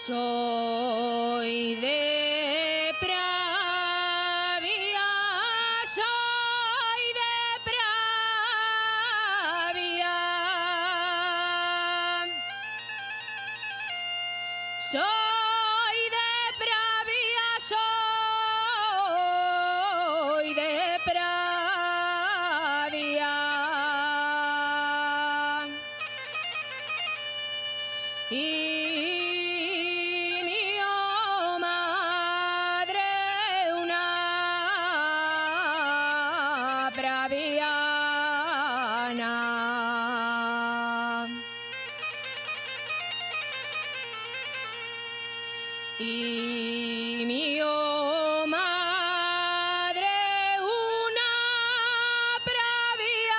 Soy de Pravia, soy de Pravia. Soy de Pravia, soy de Pravia. Y praviana. Y mi madre una praviana.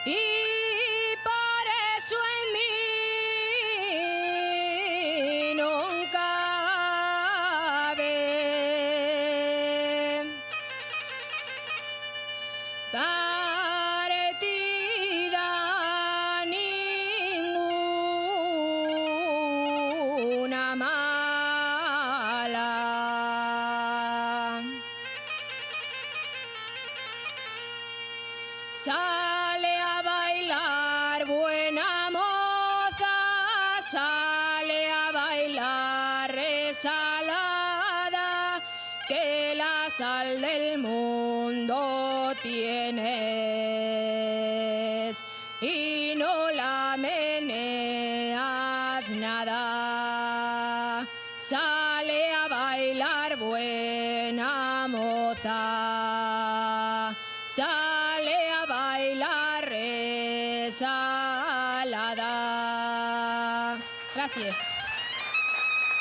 Y por eso en mí nunca partida ninguna mala. Sale a bailar buena moza, sale a bailar resalada, que la sal del mundo tienes y no la meneas nada. Sale a bailar buena moza, sale a bailar resalada. Gracias.